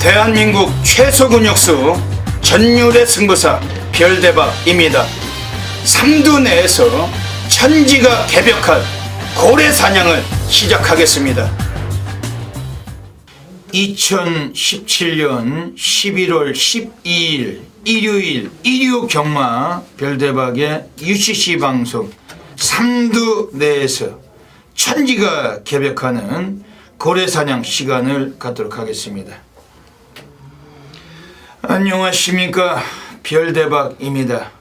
대한민국 최소 근육수 전율의 승부사 별대박입니다. 삼두 내에서 천지가 개벽한 고래 사냥을 시작하겠습니다. 2017년 11월 12일 일요일 일요 경마 별대박의 UCC 방송 삼두 내에서 천지가 개벽하는 고래 사냥 시간을 갖도록 하겠습니다. 안녕하십니까, 별대박입니다.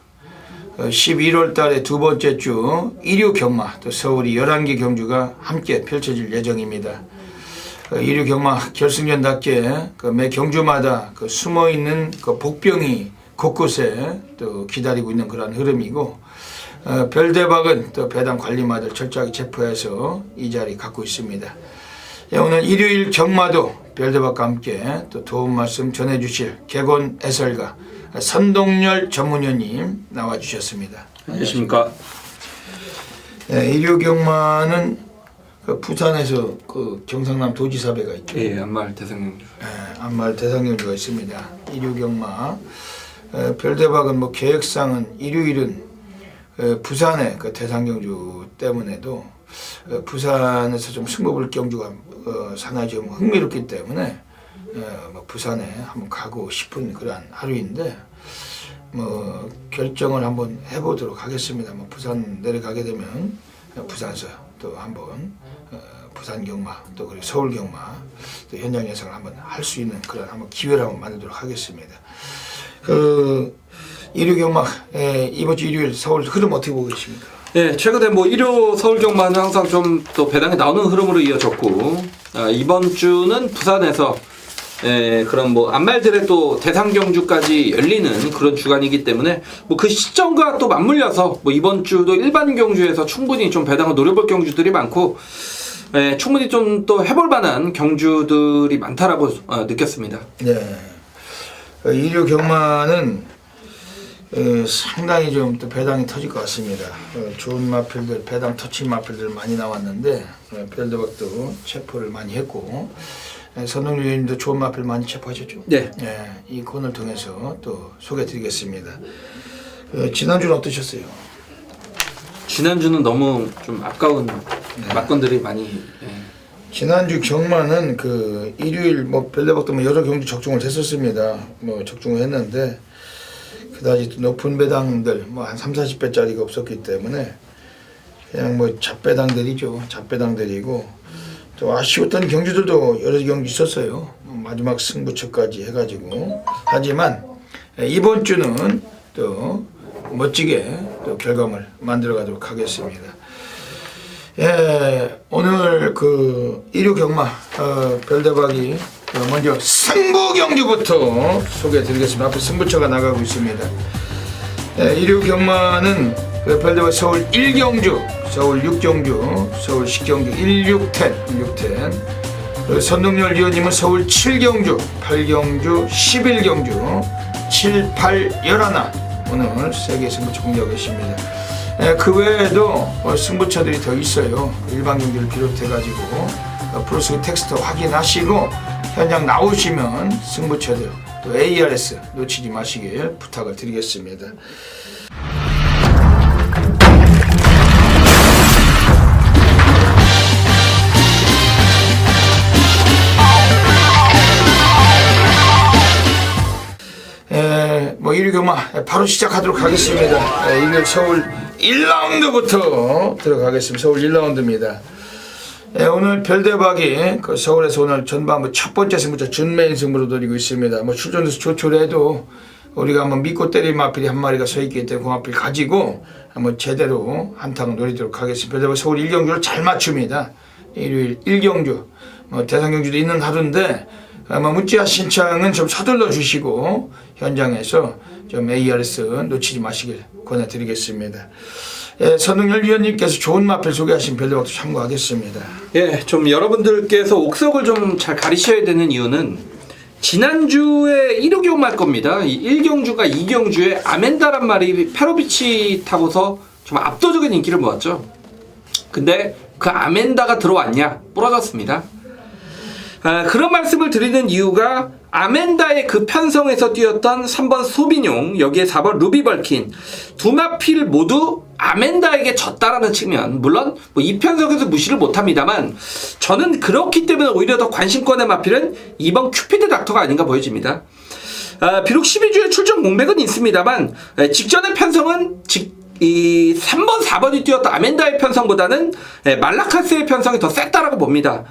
11월 달에 두 번째 주 일요 경마, 또 서울이 11개 경주가 함께 펼쳐질 예정입니다. 일요 경마 결승전답게 매 경주마다 숨어있는 복병이 곳곳에 또 기다리고 있는 그런 흐름이고, 별대박은 또 배당 관리마들 철저하게 체포해서 이 자리 갖고 있습니다. 오늘 일요일 경마도 별대박과 함께 또 도움 말씀 전해주실 개건 해설가 선동열 전문위원님 나와주셨습니다. 안녕하십니까. 일요 경마는 부산에서 경상남 도지사배가 있죠. 예, 안말 대상경주. 안말 대상경주가 있습니다. 일요 경마. 별대박은 계획상은 일요일은 부산의 대상경주 때문에도 부산에서 좀 승부볼 경주가 상당히 좀 흥미롭기 때문에 부산에 한번 가고 싶은 그런 하루인데 결정을 한번 해보도록 하겠습니다. 부산 내려가게 되면 부산에서 또 한번 부산 경마 또 그리고 서울 경마 또 현장 예상을 한번 할 수 있는 그런 한번 기회를 한번 만들도록 하겠습니다. 일요 경마 이번 주 일요일 서울 흐름 어떻게 보고 계십니까? 예, 최근에 일요 서울 경마는 항상 좀 또 배당에 나오는 흐름으로 이어졌고, 이번 주는 부산에서 그런 안말들의 또 대상 경주까지 열리는 그런 주간이기 때문에 그 시점과 또 맞물려서 이번 주도 일반 경주에서 충분히 좀 배당을 노려볼 경주들이 많고, 충분히 좀 또 해볼 만한 경주들이 많다라고 느꼈습니다. 네, 일요 경마는 상당히 좀 또 배당이 터질 것 같습니다. 좋은 마필들, 배당 터친 마필들 많이 나왔는데 별대박도 체포를 많이 했고, 선동열 의원님도 좋은 마필 많이 체포하셨죠? 네. 이 코너를 통해서 또 소개해드리겠습니다. 지난주는 어떠셨어요? 지난주는 너무 좀 아까운 막건들이 많이. 지난주 경마는 일요일 별대박도 여러 경주 적중을 했었습니다. 적중을 했는데 그다지 높은 배당들 한 30-40배짜리가 없었기 때문에 그냥 잡배당들이죠. 잡배당들이고, 또 아쉬웠던 경주들도 여러 경주 있었어요. 마지막 승부처까지 해가지고. 하지만 이번 주는 또 멋지게 또 결과물 만들어 가도록 하겠습니다. 오늘 일요 경마 별대박이 먼저 승부 경주부터 소개해 드리겠습니다. 앞에 승부처가 나가고 있습니다. 일요 경마는 별대박 서울 1경주, 서울 6경주, 서울 10경주 1610, 선동열 위원님은 서울 7경주, 8경주, 11경주, 7, 8, 11 오늘 3개 승부처 공개하고 계십니다. 그 외에도 승부처들이 더 있어요. 일반 경주를 비롯해가지고 프로스키 텍스트 확인하시고 현장 나오시면 승부처들 또 ARS 놓치지 마시길 부탁을 드리겠습니다. 일요 경마 바로 시작하도록 하겠습니다. 일요일 서울 1라운드부터 들어가겠습니다. 서울 1라운드입니다. 오늘 별대박이 서울에서 오늘 전반부 첫 번째 승부처 준메인 승부로 노리고 있습니다. 출전해서 조촐해도 우리가 한번 믿고 때릴 마필이 한 마리가 서 있기 때문에 그 마필 가지고 한번 제대로 한탕 노리도록 하겠습니다. 별대박 서울 1경주를 잘 맞춥니다. 일요일 1경주 대상경주도 있는 하루인데 문자 신청은 좀 서둘러 주시고 현장에서 좀 ARS 놓치지 마시길 권해드리겠습니다. 선동열 위원님께서 좋은 마필 소개하신 별대박도 참고하겠습니다. 좀 여러분들께서 옥석을 좀 잘 가리셔야 되는 이유는 지난주에 1호 경마일 겁니다. 이 1경주가 2경주에 아멘다란 말이 페로비치 타고서 좀 압도적인 인기를 모았죠. 근데 그 아멘다가 들어왔냐? 부러졌습니다. 그런 말씀을 드리는 이유가 아멘다의 그 편성에서 뛰었던 3번 소비뇽, 여기에 4번 루비벌킨 두 마필 모두 아멘다에게 졌다라는 측면, 물론 뭐 이 편성에서 무시를 못합니다만 저는 그렇기 때문에 오히려 더 관심권의 마필은 2번 큐피드 닥터가 아닌가 보여집니다. 비록 12주에 출전 공백은 있습니다만 직전의 편성은 이 3번, 4번이 뛰었던 아멘다의 편성보다는 말라카스의 편성이 더 셌다라고 봅니다.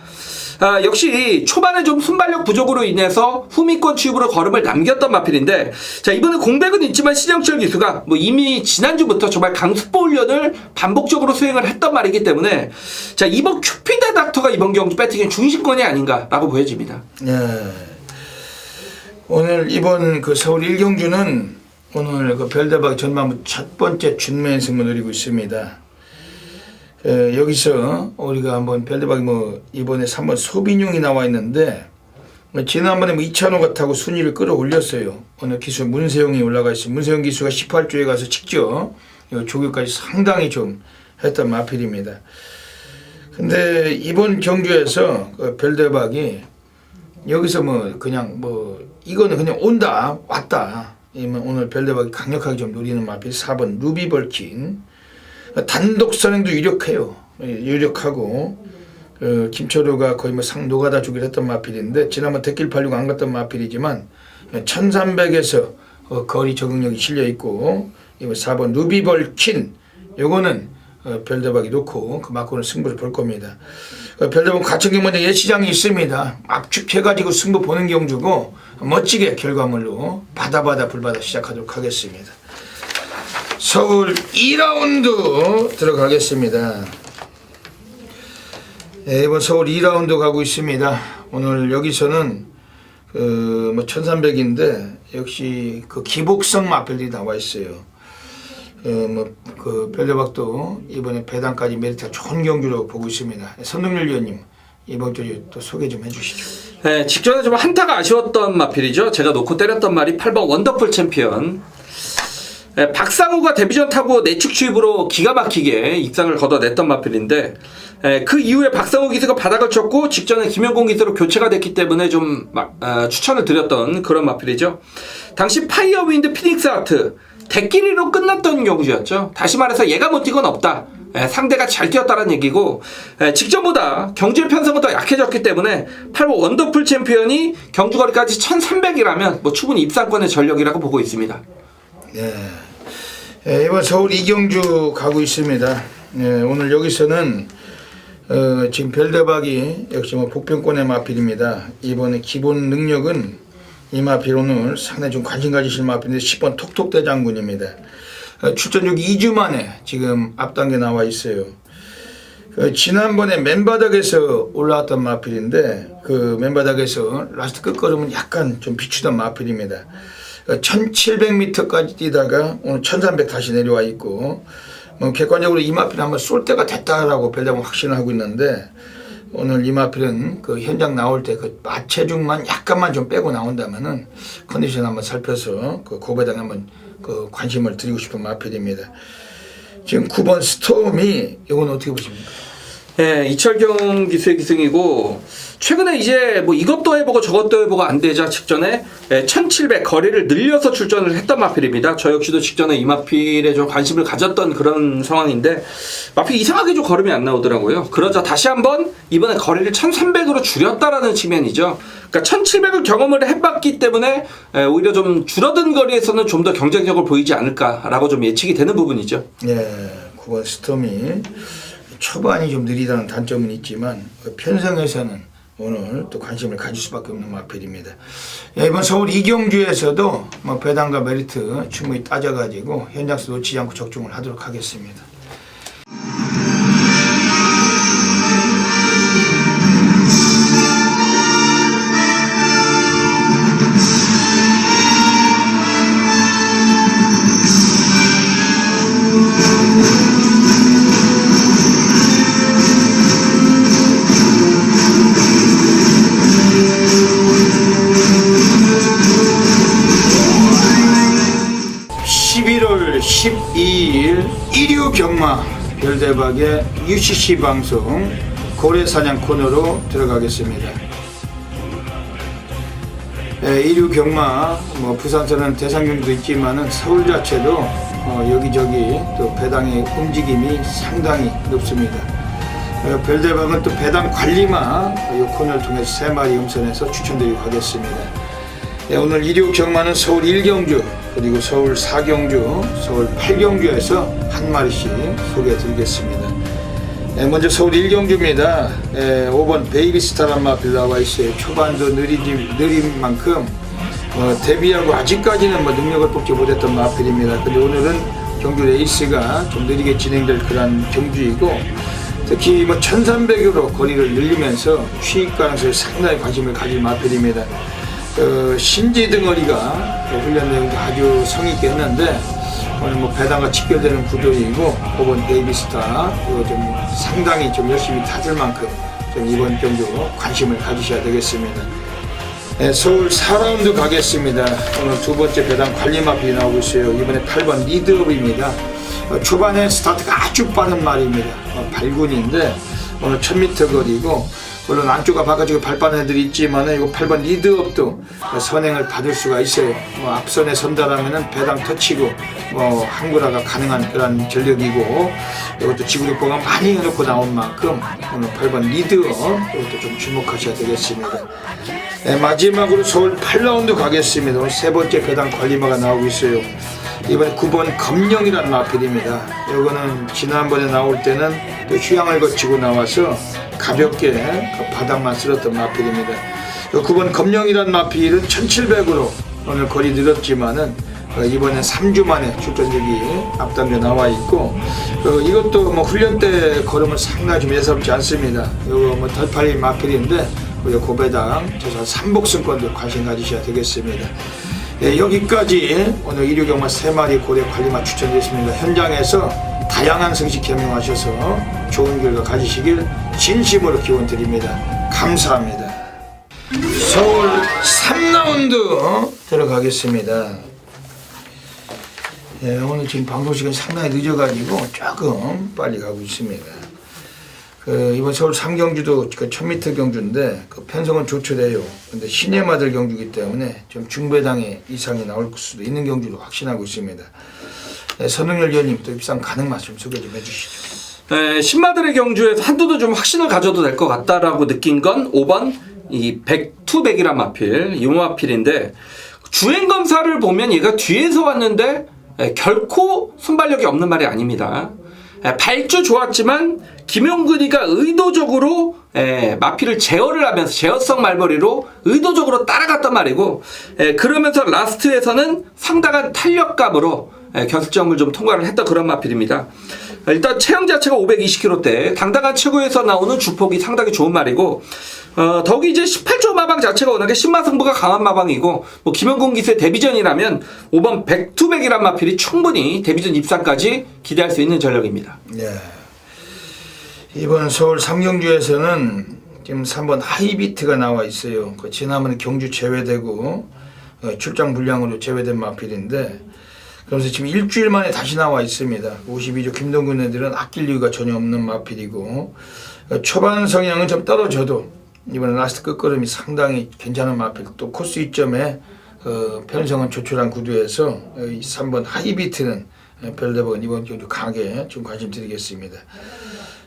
역시 초반에 좀 순발력 부족으로 인해서 후미권 취급으로 걸음을 남겼던 마필인데, 자, 이번에 공백은 있지만 신영철 기수가 뭐 이미 지난주부터 정말 강습보 훈련을 반복적으로 수행을 했던 말이기 때문에, 자, 이번 큐피드 닥터가 이번 경기 배팅의 중심권이 아닌가라고 보여집니다. 예. 오늘 이번 그 서울 1경주는 오늘 그 별대박 전반부 첫 번째 준매인 승을 누리고 있습니다. 여기서 우리가 한번 별대박이 뭐 이번에 3번 소비뇽이 나와 있는데, 지난번에 뭐 이찬호가 타고 순위를 끌어올렸어요. 오늘 기수 문세영이 올라가 있어요. 문세영 기수가 18조에 가서 직접 조교까지 상당히 좀 했던 마필입니다. 근데 이번 경주에서 그 별대박이 여기서 뭐 그냥 뭐 이거는 그냥 온다 왔다, 오늘 별대박이 강력하게 좀 노리는 마필 4번 루비벌킨. 단독 선행도 유력해요. 유력하고 김철호가 거의 뭐 상 노가다 주기로 했던 마필인데, 지난번 대길 팔리고 안 갔던 마필이지만 1300에서 거리 적응력이 실려 있고, 이번 4번 루비벌킨 요거는 별대박이 놓고 그 맞고는 승부를 볼 겁니다. 별대박 가천경 먼저 예시장이 있습니다. 압축해가지고 승부 보는 경주고 멋지게 결과물로 바다바다 불바다 시작하도록 하겠습니다. 서울 2라운드 들어가겠습니다. 네, 이번 서울 2라운드 가고 있습니다. 오늘 여기서는 뭐 1300인데 역시 그 기복성 마필들이 나와 있어요. 뭐 그 별대박도 이번에 배당까지 메리트가 좋은 경주로 보고 있습니다. 선동열 위원님, 이번 주 또 소개 좀 해주시죠. 네, 직전에 좀 한타가 아쉬웠던 마필이죠. 제가 놓고 때렸던 말이 8번 원더풀 챔피언. 박상우가 데뷔전 타고 내축 취입으로 기가 막히게 입상을 걷어냈던 마필인데, 그 이후에 박상우 기수가 바닥을 쳤고 직전에 김영곤 기수로 교체가 됐기 때문에 좀 추천을 드렸던 그런 마필이죠. 당시 파이어 윈드 피닉스 아트 대끼리로 끝났던 경주였죠. 다시 말해서 얘가 못 뛰건 없다, 상대가 잘 뛰었다는 얘기고, 직전보다 경주의 편성은 더 약해졌기 때문에 8번 원더풀 챔피언이 경주거리까지 1300이라면 뭐 충분히 입상권의 전력이라고 보고 있습니다. 네. 이번 서울 2경주 가고 있습니다. 오늘 여기서는 지금 별대박이 역시 뭐 복병권의 마필입니다. 이번에 기본 능력은 이 마필 오늘 상당히 좀 관심 가지실 마필인데 10번 톡톡대장군입니다. 출전 2주 만에 지금 앞단계 나와 있어요. 지난번에 맨바닥에서 올라왔던 마필인데, 그 맨바닥에서 라스트 끝걸음은 약간 좀 비추던 마필입니다. 1700m까지 뛰다가 오늘 1300 다시 내려와 있고, 뭐 객관적으로 이 마필은 한번 쏠 때가 됐다라고 별다방 확신을 하고 있는데, 오늘 이 마필은 그 현장 나올 때 그 마체중만 약간만 좀 빼고 나온다면은 컨디션 한번 살펴서 그 고배당 한번 그 관심을 드리고 싶은 마필입니다. 지금 9번 스톰이 이건 어떻게 보십니까? 예, 이철경 기수의 기승이고, 최근에 이제 뭐 이것도 해보고 저것도 해보고 안 되자 직전에 1700 거리를 늘려서 출전을 했던 마필입니다. 저 역시도 직전에 이 마필에 좀 관심을 가졌던 그런 상황인데, 마필 이상하게 좀 걸음이 안 나오더라고요. 그러자 다시 한번 이번에 거리를 1300으로 줄였다라는 측면이죠. 그러니까 1700을 경험을 해봤기 때문에 오히려 좀 줄어든 거리에서는 좀 더 경쟁력을 보이지 않을까라고 좀 예측이 되는 부분이죠. 네, 9번 스톰이 초반이 좀 느리다는 단점은 있지만 편성에서는 오늘 또 관심을 가질 수밖에 없는 마필입니다. 이번 서울 2경주에서도 뭐 배당과 메리트 충분히 따져가지고 현장에서 놓치지 않고 적중을 하도록 하겠습니다. (11월 12일) 일요 경마 별대박의 UCC 방송 고래사냥 코너로 들어가겠습니다. 이류 경마 뭐 부산서는 대상 경주도 있지만은 서울 자체도 여기저기 또 배당의 움직임이 상당히 높습니다. 별대박은 또 배당 관리마 이 코너를 통해서 3마리 음선에서 추천드리고 가겠습니다. 오늘 이류 경마는 서울 1경주 그리고 서울 4경주 서울 8경주에서 한 마리씩 소개해 드리겠습니다. 먼저 서울 1경주입니다. 5번 베이비스타란 마필 나와 있어요. 초반도 느린 만큼 데뷔하고 아직까지는 능력을 뽑지 못했던 마필입니다. 근데 오늘은 경주 레이스가 좀 느리게 진행될 그런 경주이고 특히 1300으로 거리를 늘리면서 취입 가능성에 상당히 관심을 가질 마필입니다. 신지 덩어리가 훈련 내용도 아주 성의있게 했는데 오늘 배당과 직결되는 구도이고 5번 베이비스타 좀 상당히 좀 열심히 타줄 만큼 좀 이번 경주 관심을 가지셔야 되겠습니다. 서울 4라운드 가겠습니다. 오늘 두 번째 배당 관리마필이 나오고 있어요. 이번에 8번 리드업입니다. 초반에 스타트가 아주 빠른 말입니다. 발군인데 오늘 1000m 거리고 물론 안쪽과 바깥쪽에 발빠른 애들이 있지만 이거 8번 리드업도 선행을 받을 수가 있어요. 앞선에 선다라면 배당 터치고 항구라가 가능한 그런 전력이고 이것도 지구력보가 많이 해놓고 나온 만큼 오늘 8번 리드업 이것도 좀 주목하셔야 되겠습니다. 마지막으로 서울 8라운드 가겠습니다. 오늘 세 번째 배당 관리마가 나오고 있어요. 이번에 9번 검령이라는 마필입니다. 이거는 지난번에 나올 때는 또 휴양을 거치고 나와서 가볍게 바닥만 쓸었던 마필입니다. 9번 검령이라는 마필은 1700으로 오늘 거리 늘었지만은 이번엔 3주 만에 출전력이 앞당겨 나와 있고 이것도 훈련 때 걸으면 상당히 좀 예사롭지 않습니다. 이거 덜팔린 마필인데 고배당 저서 3복승권도 관심 가지셔야 되겠습니다. 여기까지 오늘 이류경마 3마리 고래 관리마 추천드렸습니다. 현장에서 다양한 성식 겸용하셔서 좋은 결과 가지시길 진심으로 기원 드립니다. 감사합니다. 서울 3라운드 들어가겠습니다. 오늘 지금 방송 시간이 상당히 늦어가지고 조금 빨리 가고 있습니다. 이번 서울 3경주도 1000m 경주인데 편성은 조철해요. 근데 신예마들 경주이기 때문에 좀 중배당의 이상이 나올 수도 있는 경주로 확신하고 있습니다. 선흥열 위원님 또 입상 가능 맛 좀 소개 좀 해주시죠. 신마들의 경주에서 한두도 좀 확신을 가져도 될 것 같다라고 느낀 건 5번 이 백투백이란 마필 이 마필인데 주행 검사를 보면 얘가 뒤에서 왔는데 결코 순발력이 없는 말이 아닙니다. 발주 좋았지만 김용근이가 의도적으로 마필을 제어를 하면서 제어성 말벌이로 의도적으로 따라갔단 말이고 그러면서 라스트에서는 상당한 탄력감으로 결승점을 좀 통과를 했던 그런 마필입니다. 일단 체형 자체가 520kg대 당당한 최고에서 나오는 주폭이 상당히 좋은 말이고 더욱이 이제 18조 마방 자체가 워낙에 신마승부가 강한 마방이고 김영근 기수의 데뷔전이라면 5번 백투백이란 마필이 충분히 데뷔전 입상까지 기대할 수 있는 전력입니다. 네. 이번 서울 3경주에서는 지금 3번 하이비트가 나와 있어요. 지난번에 경주 제외되고 출장 불량으로 제외된 마필인데 그래서 지금 일주일 만에 다시 나와 있습니다. 52조 김동근 애들은 아낄 이유가 전혀 없는 마필이고 초반 성향은 좀 떨어져도 이번에 라스트 끝걸음이 상당히 괜찮은 마필 또 코스 이점에 편성은 조촐한 구도에서 3번 하이비트는 별대박은 이번 경주 강하게 좀 관심 드리겠습니다.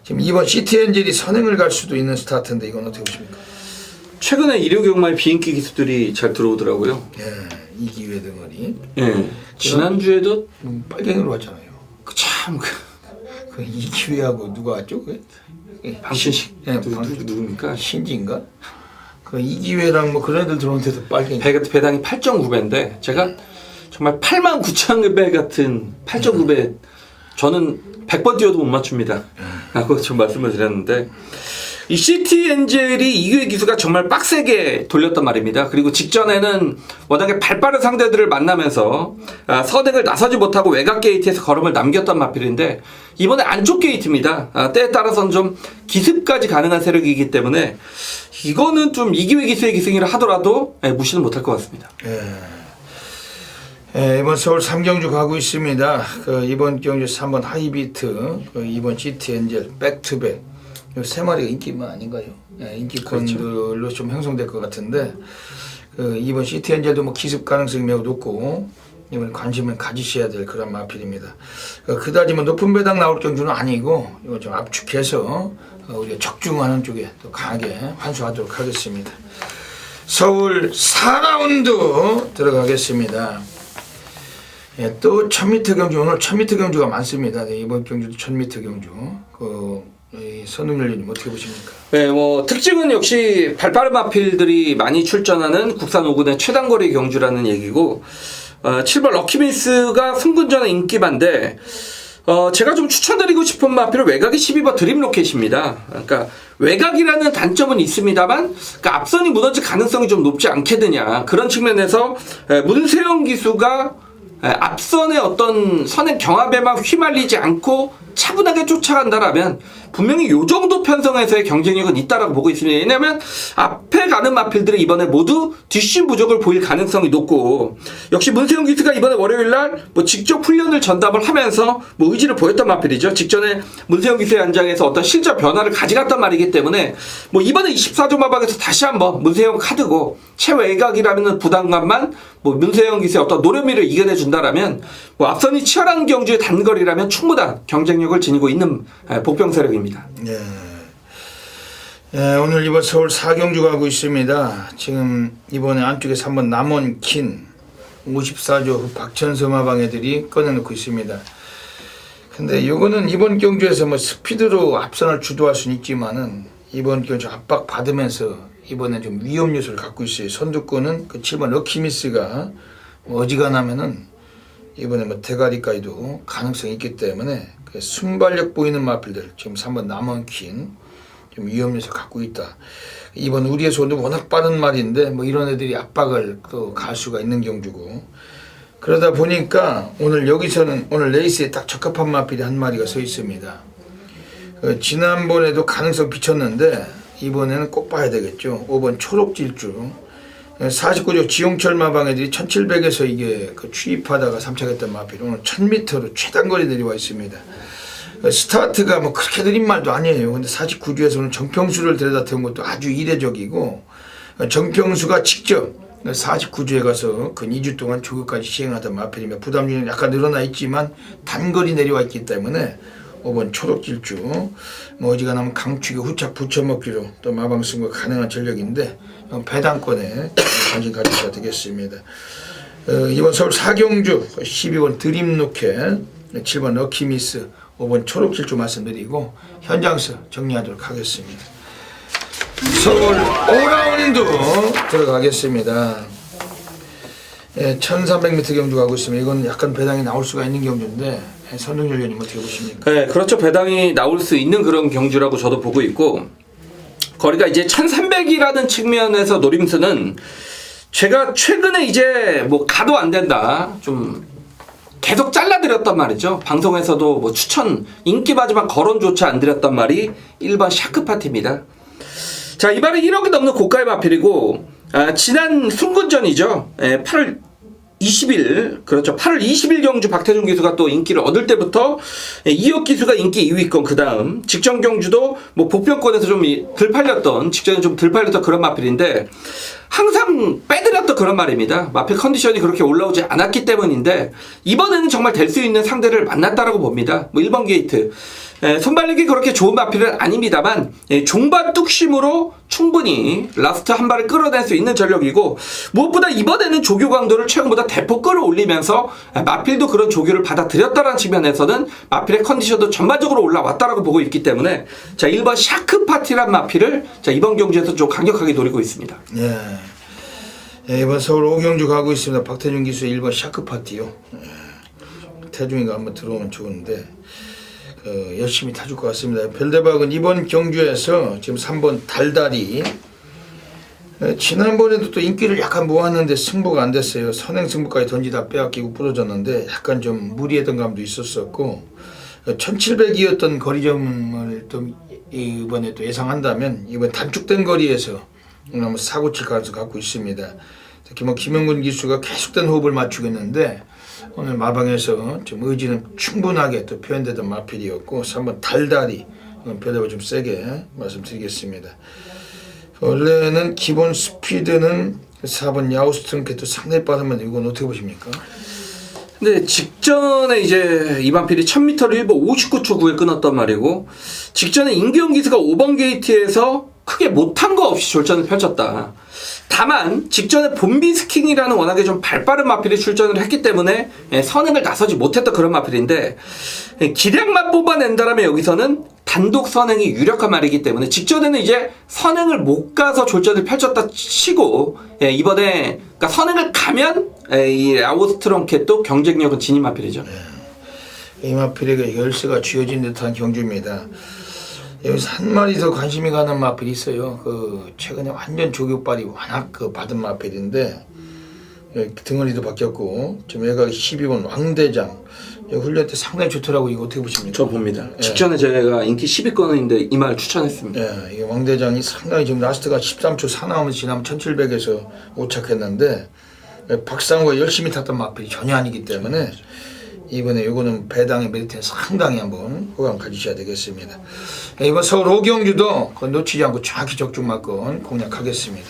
지금 이번 시티엔젤이 선행을 갈 수도 있는 스타트인데 이건 어떻게 보십니까? 최근에 이류경마의 비인기 기수들이 잘 들어오더라고요. 이 기회 덩어리. 지난주에도 빨갱이로 왔잖아요. 참 이 기회하고 누가 왔죠? 방신식 누굽니까? 신지인가? 이 기회랑 그런 애들 들어오는데도 빨갱이. 배당이 8.9배인데 제가 정말 89,000배 같은 8.9배 저는 100번 뛰어도 못 맞춥니다. 라고 좀 말씀을 드렸는데 이 시티 엔젤이 이규의 기수가 정말 빡세게 돌렸단 말입니다. 그리고 직전에는 워낙에 발빠른 상대들을 만나면서 선행을 나서지 못하고 외곽 게이트에서 걸음을 남겼던 마필인데 이번에 안쪽 게이트입니다. 때에 따라서는 좀 기습까지 가능한 세력이기 때문에 이거는 좀 이규의 기수의 기승이라 하더라도 무시는 못할 것 같습니다. 이번 서울 3경주 가고 있습니다. 이번 경주 3번 하이비트, 이번 시티 엔젤, 백투백 이 세 마리가 인기만 아닌가요? 인기권들로 좀 형성될 것 같은데 이번 시티엔젤도 뭐 기습 가능성이 매우 높고 이번 관심을 가지셔야 될 그런 마필입니다. 그다지 뭐 높은 배당 나올 경주는 아니고 이거 좀 압축해서 우리가 적중하는 쪽에 또 강하게 환수하도록 하겠습니다. 서울 4라운드 들어가겠습니다. 예, 또 1000m 경주, 오늘 1000m 경주가 많습니다. 네, 이번 경주도 1000m 경주. 선웅열님 어떻게 보십니까? 네, 뭐 특징은 역시 발빠른 마필들이 많이 출전하는 국산 5군의 최단거리 경주라는 얘기고, 7번 럭키미스가 승분전의 인기반데, 제가 좀 추천드리고 싶은 마필은 외곽이 12번 드림로켓입니다. 그러니까 외곽이라는 단점은 있습니다만, 그러니까 앞선이 무너질 가능성이 좀 높지 않겠느냐, 그런 측면에서 문세영 기수가 앞선의 어떤 선의 경합에만 휘말리지 않고 차분하게 쫓아간다라면 분명히 요 정도 편성에서의 경쟁력은 있다라고 보고 있습니다. 왜냐하면 앞에 가는 마필들이 이번에 모두 뒷심 부족을 보일 가능성이 높고, 역시 문세영 기수가 이번에 월요일날 뭐 직접 훈련을 전담을 하면서 뭐 의지를 보였던 마필이죠. 직전에 문세영 기수의 연장에서 어떤 실적 변화를 가져갔단 말이기 때문에 뭐 이번에 24조 마방에서 다시 한번 문세영 카드고, 최외곽이라는 부담감만 뭐 문세영 기수의 어떤 노련미를 이겨내 준다라면 뭐 앞선이 치열한 경주의 단거리라면 충분한 경쟁력을 지니고 있는 복병 세력입니다. 예. 예, 오늘 이번 서울 4경주 가고 있습니다. 지금 이번에 안쪽에서 한번 남원킨 54조 박천서 마방애들이 꺼내놓고 있습니다. 근데 요거는 이번 경주에서 뭐 스피드로 앞선을 주도할 수는 있지만은 이번 경주 압박 받으면서 이번에 좀 위험 요소를 갖고 있어요. 선두권은 그 7번 럭키미스가 뭐 어지간하면은 이번에 뭐 대가리까지도 가능성이 있기 때문에 그 순발력 보이는 마필들, 지금 3번 남원퀸 좀 위험 요소 갖고 있다. 이번 우리의 손도 워낙 빠른 말인데 뭐 이런 애들이 압박을 또 갈 수가 있는 경주고, 그러다 보니까 오늘 여기서는 오늘 레이스에 딱 적합한 마필이 한 마리가 서 있습니다. 지난번에도 가능성 비쳤는데 이번에는 꼭 봐야 되겠죠. 5번 초록질주 49조 지용철 마방애들이 1700에서 이게 추입하다가 삼착했던 마필, 오늘 1000m로 최단거리 내려와 있습니다. 스타트가 뭐 그렇게 느린 말도 아니에요. 근데 49주에서는 정평수를 데려다 태운 것도 아주 이례적이고, 정평수가 직접 49주에 가서 근 2주 동안 조교까지 시행하던 마필이며 부담률은 약간 늘어나 있지만 단거리 내려와 있기 때문에 5번 초록질주 뭐 어지간하면 강축에 후착 붙여먹기로 또 마방 승부가 가능한 전력인데 배당권에 관심 가지셔야 되겠습니다. 이번 서울 4경주 12번 드림로켓, 7번 럭키미스, 5번 초록질주 말씀드리고 현장서 정리하도록 하겠습니다. 서울 5라운드 들어가겠습니다. 1300m 경주 가고 있으면 이건 약간 배당이 나올 수가 있는 경주인데, 선웅열 의원님 어떻게 보십니까? 네, 그렇죠. 배당이 나올 수 있는 그런 경주라고 저도 보고 있고, 거리가 이제 1300이라는 측면에서 노림수는 제가 최근에 이제 뭐 가도 안 된다, 좀 계속 잘라드렸단 말이죠. 방송에서도 뭐 추천, 인기바지만 거론조차 안 드렸단 말이 1번 샤크파티입니다. 자, 이번에 1억이 넘는 고가의 마필이고, 지난 승군전이죠. 8월 20일, 그렇죠. 8월 20일 경주 박태준 기수가 또 인기를 얻을 때부터 이혁 기수가 인기 2위권, 그 다음 직전 경주도 뭐 복병권에서 좀 덜 팔렸던, 직전에 좀 덜 팔렸던 그런 마필인데, 항상 빼드렸던 그런 말입니다. 마필 컨디션이 그렇게 올라오지 않았기 때문인데 이번에는 정말 될 수 있는 상대를 만났다라고 봅니다. 뭐 1번 게이트, 손발력이 그렇게 좋은 마필은 아닙니다만 종바 뚝심으로 충분히 라스트 한 발을 끌어낼 수 있는 전력이고, 무엇보다 이번에는 조교 강도를 최근보다 대폭 끌어올리면서 마필도 그런 조교를 받아들였다는 측면에서는 마필의 컨디션도 전반적으로 올라왔다라고 보고 있기 때문에, 자, 1번 샤크파티란 마필을 자, 이번 경주에서 좀 강력하게 노리고 있습니다. 예, 이번 서울 5경주 가고 있습니다. 박태준 기수의 1번 샤크파티요. 태중이가 한번 들어오면 좋은데 열심히 타줄 것 같습니다. 별대박은 이번 경주에서 지금 3번 달달이, 지난번에도 또 인기를 약간 모았는데 승부가 안 됐어요. 선행 승부까지 던지다 빼앗기고 부러졌는데 약간 좀 무리했던 감도 있었었고, 1700이었던 거리점을 또 이번에 또 예상한다면 이번 단축된 거리에서 한번 사고 칠 가능성 갖고 있습니다. 특히 뭐 김영근 기수가 계속된 호흡을 맞추고 있는데 오늘 마방에서 좀 의지는 충분하게 또 표현되던 마필이었고, 3번 달달이 별대박 좀 세게 말씀드리겠습니다. 원래는 기본 스피드는 4번 야우스트롱케도 상당히 빠르면 이건 어떻게 보십니까? 근데 직전에 이제 이반필이 1000m를 1분 59초 9에 끊었단 말이고, 직전에 임기영 기수가 5번 게이트에서 크게 못한 거 없이 졸전을 펼쳤다. 다만 직전에 봄비스킹이라는 워낙에 좀 발빠른 마필이 출전을 했기 때문에 선행을 나서지 못했던 그런 마필인데, 기량만 뽑아낸다라면 여기서는 단독 선행이 유력한 말이기 때문에 직전에는 이제 선행을 못 가서 졸전을 펼쳤다 치고, 이번에 그러니까 선행을 가면 이 아우스트롱켓도 경쟁력은 진입 마필이죠. 이 마필에게 열쇠가 쥐어진 듯한 경주입니다. 여기서 한 마리 더 관심이 가는 마필이 있어요. 그 최근에 완전 조교발이 워낙 그 받은 마필인데, 등허리도 바뀌었고 지금 외곽이 12번 왕대장, 훈련 때 상당히 좋더라고. 이거 어떻게 보십니까? 저 봅니다. 직전에 제가 인기 10위권인데 이 말 추천했습니다. 예, 이 왕대장이 상당히 지금 라스트가 13초 4 나오면서 지나면 1700에서 오착했는데, 박상우가 열심히 탔던 마필이 전혀 아니기 때문에 이번에 요거는 배당의 메리트는 상당히 한번 호감 가지셔야 되겠습니다. 이번 서울 오경주도 놓치지 않고 정확히 적중마건 공략하겠습니다.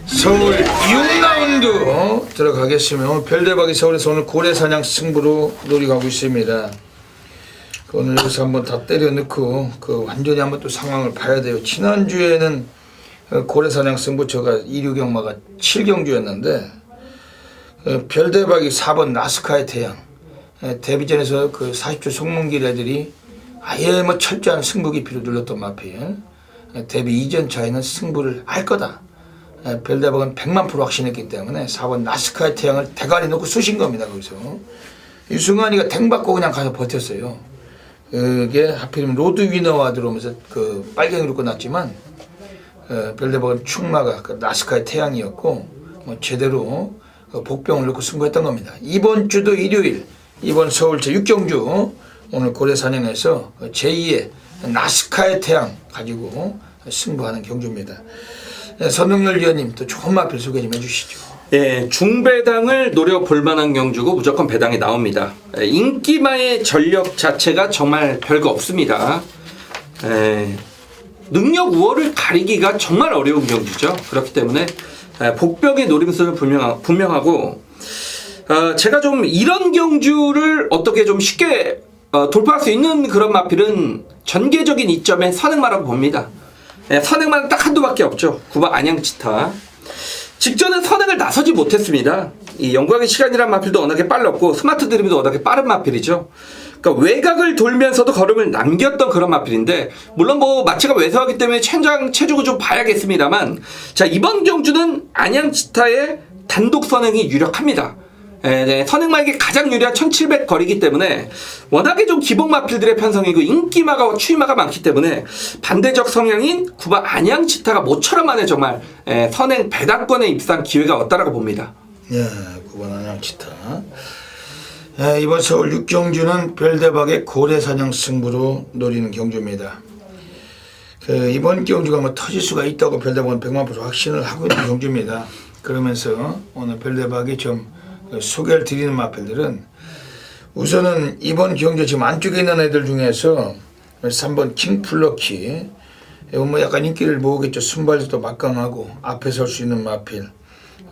서울 6라운드 들어가겠습니다. 오늘 별대박이 서울에서 오늘 고래사냥 승부로 놀이가고 있습니다. 오늘 여기서 한번 다 때려 넣고 완전히 한번 또 상황을 봐야 돼요. 지난주에는 고래사냥 승부처가 2류경마가 7경주였는데, 별대박이 4번 나스카의 태양, 데뷔전에서 그 40초 송문길 애들이 아예 뭐 철저한 승부 깊이로 눌렀던 마필, 데뷔 이전 차에는 승부를 할 거다. 별대박은 100만% 확신했기 때문에 4번 나스카의 태양을 대가리 놓고 쑤신 겁니다. 거기서 유승환이가 탱 받고 그냥 가서 버텼어요. 그게 하필이면 로드 위너와 들어오면서 그 빨갱이로 끝났지만, 별대박은 충마가 그 나스카의 태양이었고 뭐 제대로 복병을 넣고 승부했던 겁니다. 이번 주도 일요일, 이번 서울 제6경주 오늘 고래사냥에서 제2의 나스카의 태양 가지고 승부하는 경주입니다. 선흥열 위원님 또 좋은 마필 소개 좀 해주시죠. 예, 중배당을 노려볼 만한 경주고 무조건 배당이 나옵니다. 인기마의 전력 자체가 정말 별거 없습니다. 능력 우월을 가리기가 정말 어려운 경주죠. 그렇기 때문에 복병의 노림수는 분명하고, 제가 좀 이런 경주를 어떻게 좀 쉽게 돌파할 수 있는 그런 마필은 전개적인 이점의 선행마라고 봅니다. 선행마는 딱 한두밖에 없죠. 9번 안양치타. 직전에 선행을 나서지 못했습니다. 이 영광의 시간이란 마필도 워낙에 빨랐고 스마트 드림도 워낙에 빠른 마필이죠. 그러니까 외곽을 돌면서도 걸음을 남겼던 그런 마필인데, 물론 뭐 마치가 왜소하기 때문에 체중을 좀 봐야겠습니다만, 자, 이번 경주는 안양치타의 단독 선행이 유력합니다. 선행마에게 가장 유리한 1700 거리이기 때문에 워낙에 좀 기복 마필들의 편성이고 인기마가 추이마가 많기 때문에 반대적 성향인 9번 안양치타가 모처럼 만에 정말 선행 배당권에 입상 기회가 왔다라고 봅니다. 예, 9번 안양치타. 이번 서울 6경주는 별대박의 고래사냥 승부로 노리는 경주입니다. 이번 경주가 뭐 터질 수가 있다고 별대박은 100만% 확신을 하고 있는 경주입니다. 그러면서 오늘 별대박이 좀 소개를 드리는 마필들은, 우선은 이번 경주 지금 안쪽에 있는 애들 중에서 3번 킹플러키, 이건 뭐 약간 인기를 모으겠죠. 순발도 막강하고 앞에 설 수 있는 마필,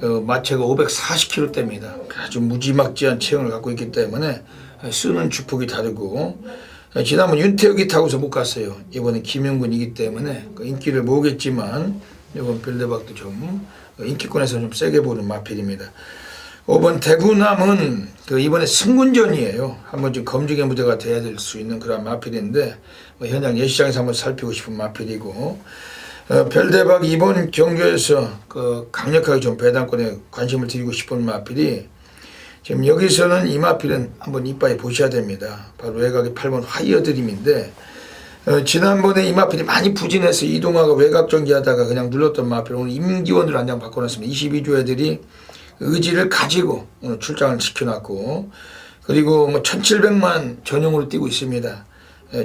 마체가 540kg대입니다. 아주 무지막지한 체형을 갖고 있기 때문에 쓰는 주폭이 다르고, 지난번 윤태욱이 타고서 못 갔어요. 이번엔 김영근이기 때문에 인기를 모으겠지만 이번 별대박도 좀 인기권에서 좀 세게 보는 마필입니다. 5번 대구남은 이번에 승군전이에요. 한번 좀 검증의 무대가 돼야 될 수 있는 그런 마필인데, 현장 예시장에서 한번 살피고 싶은 마필이고, 별대박 이번 경주에서 강력하게 좀 배당권에 관심을 드리고 싶은 마필이, 지금 여기서는 이 마필은 한번 이빠이 보셔야 됩니다. 바로 외곽의 8번 화이어드림인데, 지난번에 이 마필이 많이 부진해서 이동화가 외곽 전개하다가 그냥 눌렀던 마필, 오늘 임기원으로 한 장 바꿔놨습니다. 22조 애들이 의지를 가지고 오늘 출장을 시켜놨고, 그리고 뭐 1700만 전용으로 뛰고 있습니다.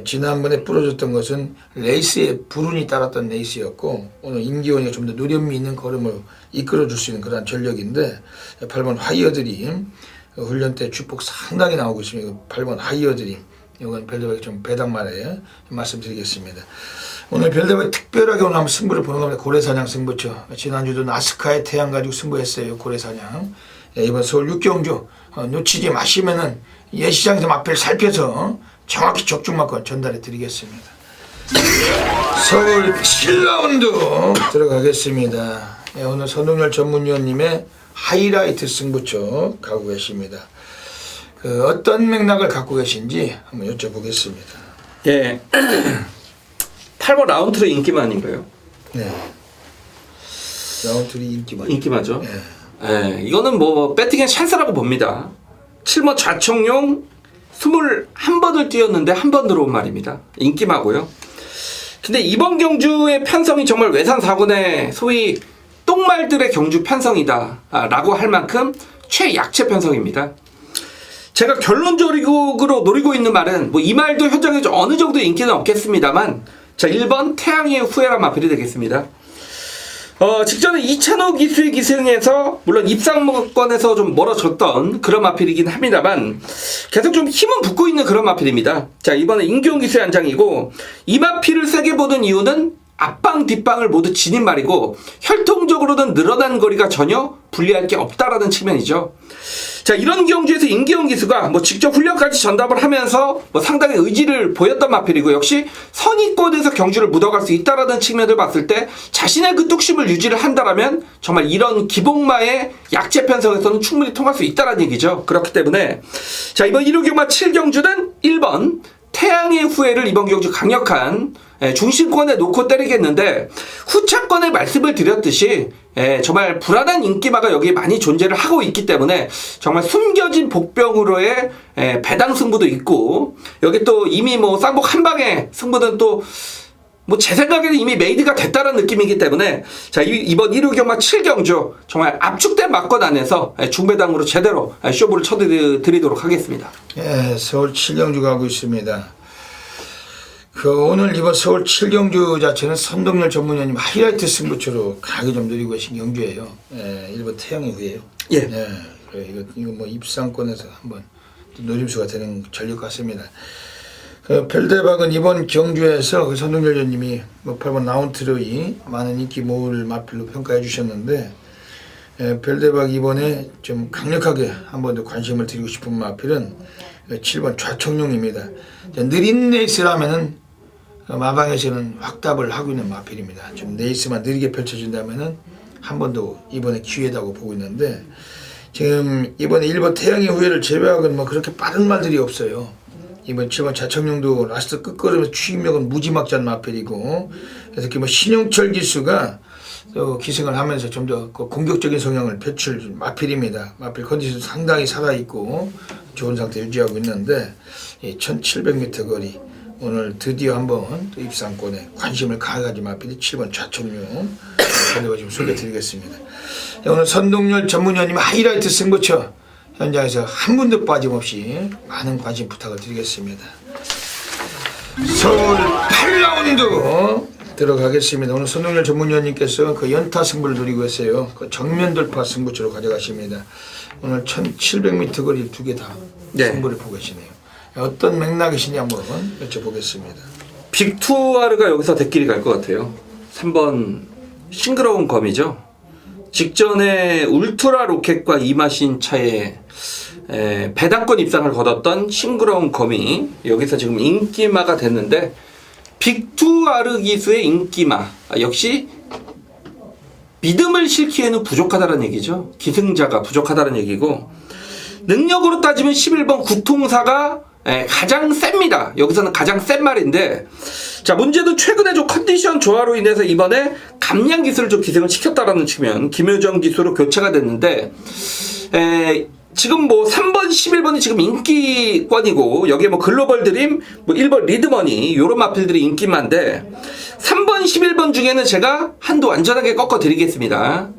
지난번에 부러졌던 것은 레이스에 불운이 따랐던 레이스였고 오늘 임기원이 좀 더 노련미 있는 걸음을 이끌어줄 수 있는 그런 전력인데 8번 하이어드림 훈련 때 주폭 상당히 나오고 있습니다. 8번 하이어드림 이건 별대박이 좀 배당말에 말씀드리겠습니다. 오늘 별대박이 특별하게 오늘 한번 승부를 보는 겁니다. 고래사냥 승부처. 지난주도 나스카의 태양 가지고 승부했어요. 고래사냥. 이번 서울 6경주 놓치지 마시면은 예시장에서 마필 살펴서 정확히 적중만큼 전달해 드리겠습니다. 서울 7라운드 들어가겠습니다. 오늘 선동열 전문위원님의 하이라이트 승부처 가고 계십니다. 어떤 맥락을 갖고 계신지 한번 여쭤보겠습니다. 예. 8번 라운트로 인기만인가요? 네. 라운트리 인기만. 인기마죠. 네. 예. 이거는 뭐 배팅의 찬스라고 봅니다. 7번 좌청용 21번을 뛰었는데 한 번 들어온 말입니다. 인기마고요. 근데 이번 경주의 편성이 정말 외산 4군의 소위 똥말들의 경주 편성이다 라고 할 만큼 최약체 편성입니다. 제가 결론적으로 노리고 있는 말은 뭐 이 말도 현장에 어느 정도 인기는 없겠습니다만 자 1번 태양의 후예란 마필이 되겠습니다. 직전에 이찬호 기수의 기승에서 물론 입상권에서 좀 멀어졌던 그런 마필이긴 합니다만 계속 좀 힘은 붙고 있는 그런 마필입니다. 자 이번에 임기용 기수의 안장이고 이 마필을 세게 보는 이유는 앞방 뒷방을 모두 지닌 말이고 혈통적으로는 늘어난 거리가 전혀 불리할 게 없다라는 측면이죠. 자 이런 경주에서 임기용 기수가 뭐 직접 훈련까지 전담을 하면서 뭐 상당히 의지를 보였던 마필이고 역시 선의권에서 경주를 묻어갈 수 있다라는 측면을 봤을 때 자신의 그 뚝심을 유지를 한다라면 정말 이런 기복마의 약체 편성에서는 충분히 통할 수 있다라는 얘기죠. 그렇기 때문에 자 이번 1호경마 7경주는 1번 태양의 후예를 이번 경주 강력한 중심권에 놓고 때리겠는데 후차권에 말씀을 드렸듯이 정말 불안한 인기마가 여기에 많이 존재를 하고 있기 때문에 정말 숨겨진 복병으로의 배당 승부도 있고 여기 또 이미 뭐 쌍복 한 방에 승부는 또 뭐 제 생각에는 이미 메이드가 됐다는 느낌이기 때문에 자 이번 1호경마 7경주 정말 압축된 막권 안에서 중배당으로 제대로 쇼부를 쳐드리도록 하겠습니다. 예, 서울 7경주 가고 있습니다. 오늘 이번 서울 7경주 자체는 선동열 전문위원님 하이라이트 승부처로 가기 좀 누리고 계신 경주예요. 예, 1번 태양의 후예요. 예. 예, 그래, 이거 뭐 입상권에서 한번 노림수가 되는 전력 같습니다. 별대박은 이번 경주에서 선동열 위원님이 뭐 8번 라운트로이 많은 인기 모을 마필로 평가해 주셨는데 별대박 이번에 좀 강력하게 한 번 더 관심을 드리고 싶은 마필은 7번 좌청룡입니다. 느린 레이스라면은 마방에서는 확답을 하고 있는 마필입니다. 좀 레이스만 느리게 펼쳐진다면은 한 번 더 이번에 기회다고 보고 있는데 지금 이번에 1번 태양의 후예를 제외하고는 뭐 그렇게 빠른 말들이 없어요. 이번 7번 좌청룡도 라스트 끝걸음에서 추진력은 무지막지한 마필이고 그래서 특히 뭐 신용철 기수가 또 기승을 하면서 좀 더 공격적인 성향을 펼칠 마필입니다. 마필 컨디션도 상당히 살아있고 좋은 상태 유지하고 있는데 1700m 거리 오늘 드디어 한번 입상권에 관심을 가해가지고 마필이 7번 좌청룡 지금 소개해드리겠습니다. 오늘 선동열 전문위원님 하이라이트 승부처 현장에서 한 분도 빠짐없이 많은 관심 부탁을 드리겠습니다. 서울 8라운드 들어가겠습니다. 오늘 선동열 전문위원님께서 그 연타 승부를 누리고 있어요. 그 정면 돌파 승부처로 가져가십니다. 오늘 1700m 거리 두 개 다 승부를 보고 계시네요. 어떤 맥락이신지 한번 여쭤보겠습니다. 빅투아르가 여기서 대끼리 갈 것 같아요. 3번 싱그러운 검이죠. 직전에 울트라 로켓과 이마신 차에 배당권 입상을 거뒀던 싱그러운 검이 여기서 지금 인기마가 됐는데 빅투아르 기수의 인기마 역시 믿음을 실기에는 부족하다는 얘기죠. 기승자가 부족하다는 얘기고 능력으로 따지면 11번 구통사가 가장 셉니다. 여기서는 가장 센 말인데 자 문제도 최근에 좀 컨디션 조화로 인해서 이번에 감량 기술을 좀 기승을 시켰다라는 측면 김효정 기수로 교체가 됐는데 지금 뭐 3번 11번이 지금 인기권이고 여기에 뭐 글로벌 드림 뭐 1번 리드머니 요런 마필들이 인기만데 3번 11번 중에는 제가 한도 완전하게 꺾어 드리겠습니다.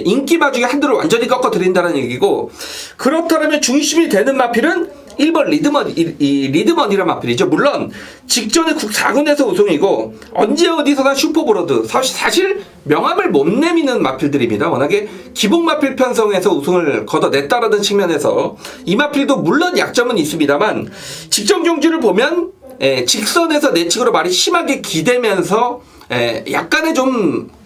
인기마 중에 한도를 완전히 꺾어 드린다는 얘기고 그렇다면 중심이 되는 마필은 1번 리드먼이란 마필이죠. 물론 직전에 국 4군에서 우승이고 언제 어디서나 슈퍼브로드 사실 명함을 못 내미는 마필들입니다. 워낙에 기복 마필 편성에서 우승을 거둬냈다라는 측면에서 이 마필도 물론 약점은 있습니다만 직전 경주를 보면 직선에서 내측으로 말이 심하게 기대면서 약간의 좀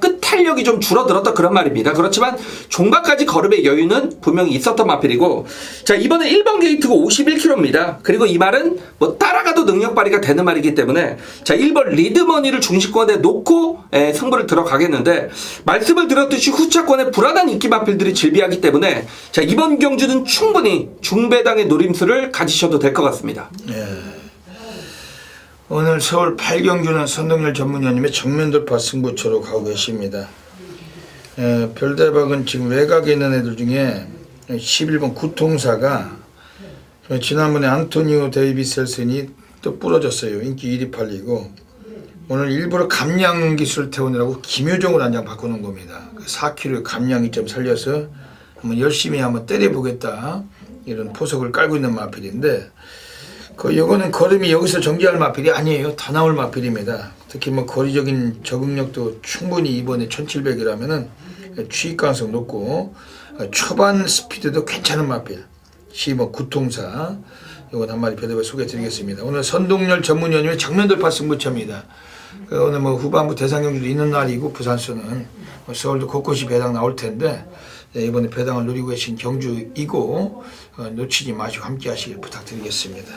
끝 탄력이 좀 줄어들었다 그런 말입니다. 그렇지만 종각까지 걸음의 여유는 분명히 있었던 마필이고, 자, 이번에 1번 게이트가 51km입니다. 그리고 이 말은 뭐 따라가도 능력 발휘가 되는 말이기 때문에 자, 1번 리드머니를 중시권에 놓고 승부를 들어가겠는데, 말씀을 드렸듯이 후차권에 불안한 인기 마필들이 질비하기 때문에 자, 이번 경주는 충분히 중배당의 노림수를 가지셔도 될 것 같습니다. 오늘 서울 8경주는 선동열 전문위원님의 정면 돌파 승부처로 가고 계십니다. 별대박은 지금 외곽에 있는 애들 중에 11번 구통사가 지난번에 안토니오 데이비셀슨이 또 부러졌어요. 인기 1위 팔리고 오늘 일부러 감량 기술 태우느라고 김효정을 한 장 바꾸는 겁니다. 4kg 감량 2점 살려서 한번 열심히 한번 때려보겠다 이런 포석을 깔고 있는 마필인데, 요거는 걸음이 여기서 전개할 마필이 아니에요. 다 나올 마필입니다. 특히 뭐 거리적인 적응력도 충분히 이번에 1700이라면은 취입 가능성 높고 초반 스피드도 괜찮은 마필 12번 구통사, 이건 한 마리 배대배 소개해 드리겠습니다. 오늘 선동열 전문위원님의 정면 돌파 승부처입니다. 오늘 뭐 후반부 대상 경주도 있는 날이고 부산서는 서울도 곳곳이 배당 나올 텐데 이번에 배당을 노리고 계신 경주이고 놓치지 마시고 함께 하시길 부탁드리겠습니다.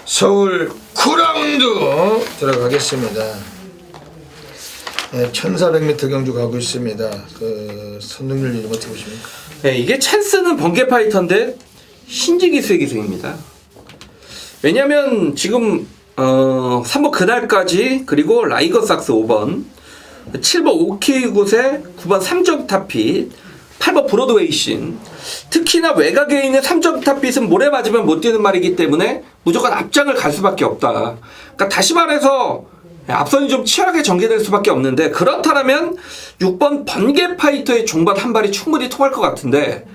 서울 9라운드 들어가겠습니다. 1400m 경주 가고 있습니다. 선동열 이름 어떻게 보십니까? 이게 찬스는 번개 파이터인데 신지기수의 기승입니다. 왜냐면 지금 3번 그날까지, 그리고 라이거삭스 5번, 7번 오케이굿에 9번 3점 탑핏, 8번 브로드웨이신, 특히나 외곽에 있는 3점 탑핏은 모래 맞으면 못 뛰는 말이기 때문에 무조건 앞장을 갈 수밖에 없다. 그러니까 다시 말해서 앞선이 좀 치열하게 전개될 수밖에 없는데, 그렇다면 6번 번개 파이터의 종반 한 발이 충분히 통할 것 같은데,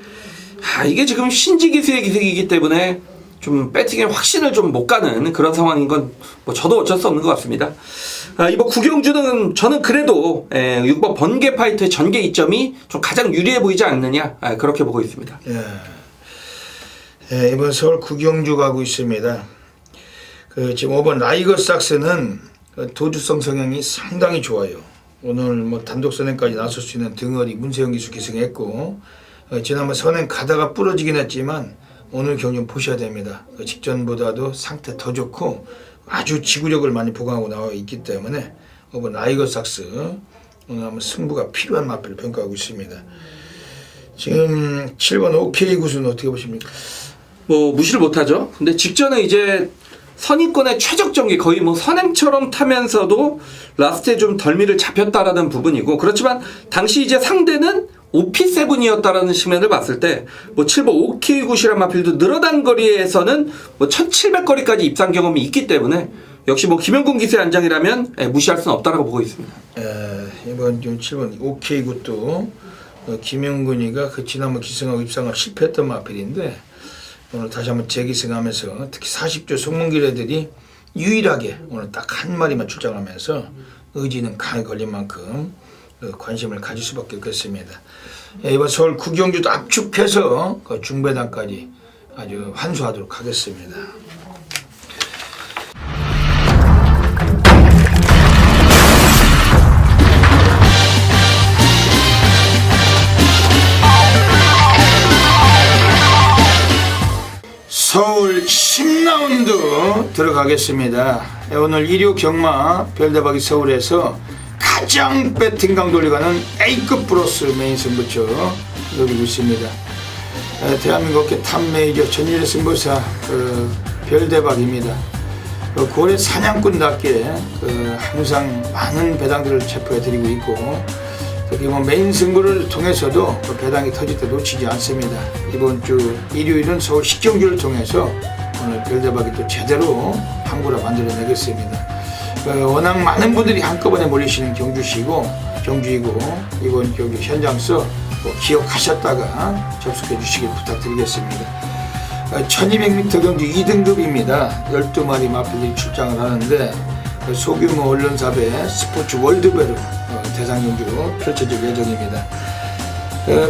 이게 지금 신지기수의 기색이기 때문에 좀 배팅에 확신을 좀 못 가는 그런 상황인 건 뭐 저도 어쩔 수 없는 것 같습니다. 이번 구경주는 저는 그래도 6번 번개 파이터의 전개 이점이 좀 가장 유리해 보이지 않느냐, 그렇게 보고 있습니다. 이번 서울 구경주 가고 있습니다. 지금 5번 라이거삭스는 도주성 성향이 상당히 좋아요. 오늘 뭐 단독 선행까지 나설 수 있는 등어리 문세영 기수 기승했고, 지난번 선행 가다가 부러지긴 했지만 오늘 경주 보셔야 됩니다. 직전보다도 상태 더 좋고 아주 지구력을 많이 보강하고 나와 있기 때문에 5번 라이거삭스 오늘 한번 승부가 필요한 마필을 평가하고 있습니다. 지금 7번 오케이 굿은 어떻게 보십니까? 뭐 무시를 못하죠. 근데 직전에 이제 선입권의 최적 전개, 거의 뭐 선행처럼 타면서도 라스트에 좀 덜미를 잡혔다라는 부분이고, 그렇지만 당시 이제 상대는 OP7이었다라는 측면을 봤을 때 뭐 7번 오케이굿이란 마필도 늘어난 거리에서는 뭐 1700거리까지 입상 경험이 있기 때문에 역시 뭐 김영군 기수의 안장이라면 무시할 수는 없다라고 보고 있습니다. 이번 좀 7번 오케이굿도 김영군이가 지난번 기승하고 입상을 실패했던 마필인데 오늘 다시 한번 재기승하면서 특히 40조 송문길 애들이 유일하게 오늘 딱 한 마리만 출장하면서 의지는 강에 걸린 만큼 관심을 가질 수밖에 없겠습니다. 이번 서울 구경주도 압축해서 중배당까지 아주 환수하도록 하겠습니다. 서울 10라운드 들어가겠습니다. 오늘 1호 경마 별대박이 서울에서 가장 배팅 강도를 가는 A급 플러스 메인 승부처 노리고 있습니다. 대한민국 탑 메이저 전일의 승부사 별대박입니다. 고래 사냥꾼답게 항상 많은 배당들을 체포해드리고 있고, 특히 뭐 메인 승부를 통해서도 배당이 터질 때 놓치지 않습니다. 이번 주 일요일은 서울 10경주를 통해서 오늘 별대박이 또 제대로 항구라 만들어내겠습니다. 워낙 많은 분들이 한꺼번에 몰리시는 경주이고 이번 경주 현장서 기억하셨다가 접속해 주시길 부탁드리겠습니다. 1200m 경주 2등급입니다. 12마리 마필들이 출장을 하는데 소규모 언론사배 스포츠 월드배로 대상 경주로 펼쳐질 예정입니다.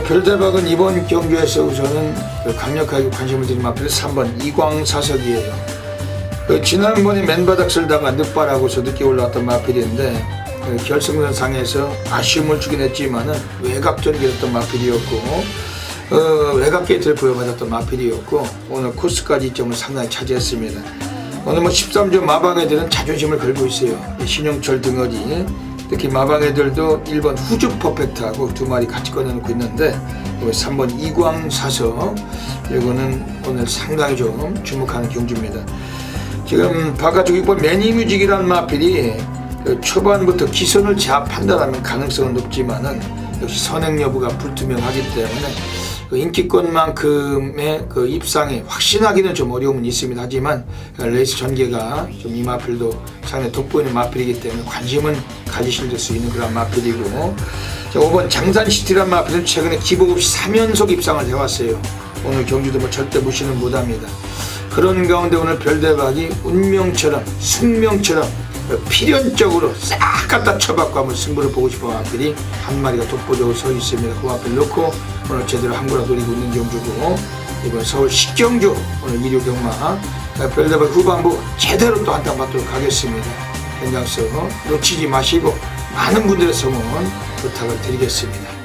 별대박은 이번 경주에서 우선은 강력하게 관심을 드린 마필 3번 이광사석이에요. 지난번에 맨바닥 쓸다가 늑발하고서 늦게 올라왔던 마필인데 결승전 상에서 아쉬움을 주긴 했지만은 외곽전기였던 마필이었고 외곽 게이트를 부여받았던 마필이었고 오늘 코스까지 이점을 상당히 차지했습니다. 오늘 13조 마방애들은 자존심을 걸고 있어요. 신용철 등어리 특히 마방애들도 1번 후주 퍼펙트하고 2마리 같이 꺼내놓고 있는데 3번 이광사석 이거는 오늘 상당히 좀 주목하는 경주입니다. 지금 바깥쪽 6번 매니뮤직이라는 마필이 초반부터 기선을 제압한다면 가능성은 높지만은 역시 선행 여부가 불투명하기 때문에 인기권만큼의 입상에 확신하기는 좀 어려움은 있습니다. 하지만 레이스 전개가 좀 이 마필도 상당히 돋보이는 마필이기 때문에 관심은 가지실 수 있는 그런 마필이고 5번 장산시티란 마필은 최근에 기복 없이 3연속 입상을 해왔어요. 오늘 경주도 절대 무시는 못합니다. 그런 가운데 오늘 별대박이 운명처럼 숙명처럼 필연적으로 싹 갖다 쳐박고 한번 승부를 보고 싶은 마필이 한 마리가 독보적으로 서 있습니다. 그 마필 놓고 오늘 제대로 한구나 노리고 있는 경주고 이번 서울 식경주 오늘 일요 경마 별대박 후반부 제대로 또 한탕 받도록 하겠습니다. 현장서 놓치지 마시고 많은 분들의 성원 부탁을 드리겠습니다.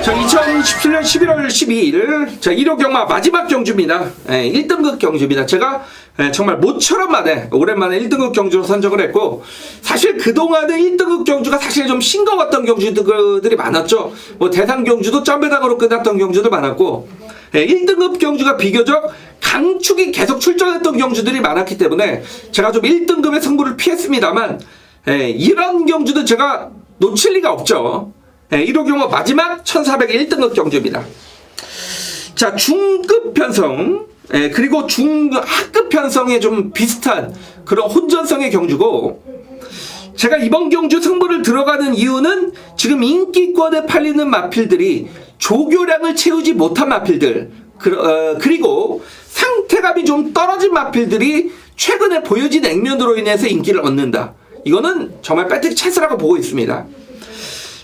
자, 2017년 11월 12일 자 1호 경마 마지막 경주입니다. 1등급 경주입니다. 제가 정말 모처럼 만에 오랜만에 1등급 경주로 선정을 했고 사실 그동안에 1등급 경주가 사실 좀 싱거웠던 경주들이 많았죠. 뭐 대상 경주도 점배당으로 끝났던 경주도 많았고 1등급 경주가 비교적 강축이 계속 출전했던 경주들이 많았기 때문에 제가 좀 1등급의 승부를 피했습니다만 이런 경주도 제가 놓칠 리가 없죠. 1호 경마 마지막 1400의 1등급 경주입니다. 자, 중급 편성 그리고 하급 편성에 좀 비슷한 그런 혼전성의 경주고 제가 이번 경주 승부를 들어가는 이유는 지금 인기권에 팔리는 마필들이 조교량을 채우지 못한 마필들 그리고 상태감이 좀 떨어진 마필들이 최근에 보여진 액면으로 인해서 인기를 얻는다. 이거는 정말 배트리 찬스라고 보고 있습니다.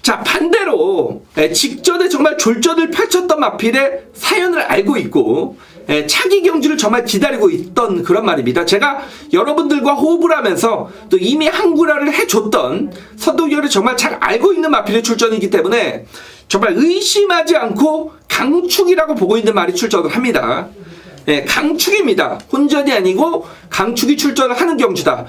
자, 반대로 직전에 정말 졸전을 펼쳤던 마필의 사연을 알고 있고 차기 경주를 정말 기다리고 있던 그런 말입니다. 제가 여러분들과 호흡을 하면서 또 이미 한구라를 해줬던 선동열을 정말 잘 알고 있는 마필의 출전이기 때문에 정말 의심하지 않고 강축이라고 보고 있는 말이 출전을 합니다. 강축입니다. 혼전이 아니고 강축이 출전을 하는 경주다.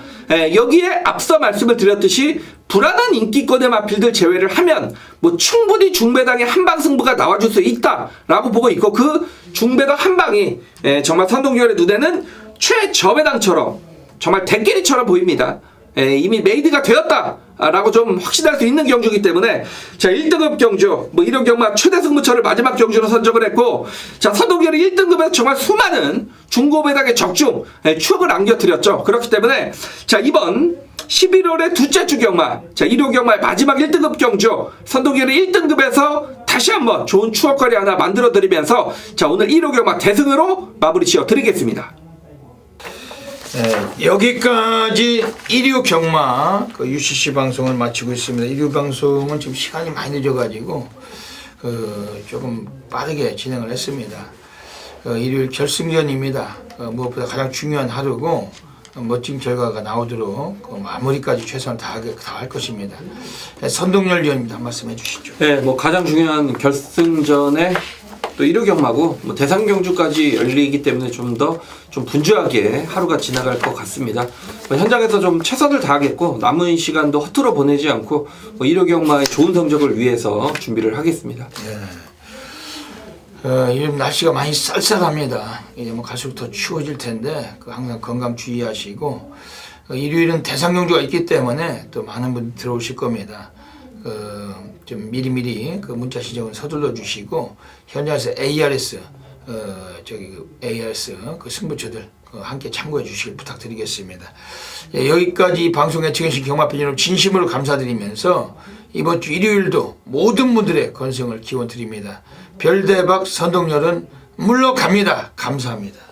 여기에 앞서 말씀을 드렸듯이 불안한 인기권의 마필들 제외를 하면 뭐 충분히 중배당의 한방 승부가 나와줄 수 있다라고 보고 있고 그 중배당 한방이 정말 선동열의 눈에는 최저배당처럼 정말 대끼리처럼 보입니다. 이미 메이드가 되었다라고 좀 확신할 수 있는 경주이기 때문에 자 1등급 경주 뭐 이런 경마 최대 승부처를 마지막 경주로 선정을 했고 자 선동열이 1등급에서 정말 수많은 중고배당의 적중 추억을 남겨드렸죠. 그렇기 때문에 자 이번 11월의 둘째 주 경마 자 1호 경마의 마지막 1등급 경주 선동열이 1등급에서 다시 한번 좋은 추억거리 하나 만들어 드리면서 자 오늘 1호 경마 대승으로 마무리 지어 드리겠습니다. 여기까지 1류 경마 UCC 방송을 마치고 있습니다. 1류 방송은 지금 시간이 많이 늦어가지고 조금 빠르게 진행을 했습니다. 일요일 결승전입니다. 무엇보다 가장 중요한 하루고 멋진 결과가 나오도록 마무리까지 최선을 다할 것입니다. 선동열 위원님도 한 말씀 해주시죠. 네, 뭐 가장 중요한 결승전에 또 1호 경마고 뭐 대상 경주까지 열리기 때문에 좀 더 좀 분주하게 하루가 지나갈 것 같습니다. 뭐 현장에서 좀 최선을 다하겠고 남은 시간도 허투루 보내지 않고 뭐 1호 경마의 좋은 성적을 위해서 준비를 하겠습니다. 요즘 날씨가 많이 쌀쌀합니다. 이제 뭐 갈수록 더 추워질 텐데 항상 건강 주의하시고 일요일은 대상 경주가 있기 때문에 또 많은 분들 들어오실 겁니다. 좀 미리미리 그 문자 신청은 서둘러 주시고 현장에서 ARS ARS 그 승부처들 함께 참고해 주시길 부탁드리겠습니다. 여기까지 방송에 청해주신 경마팬 여러분 진심으로 감사드리면서 이번 주 일요일도 모든 분들의 건승을 기원드립니다. 별대박 선동열은 물러갑니다. 감사합니다.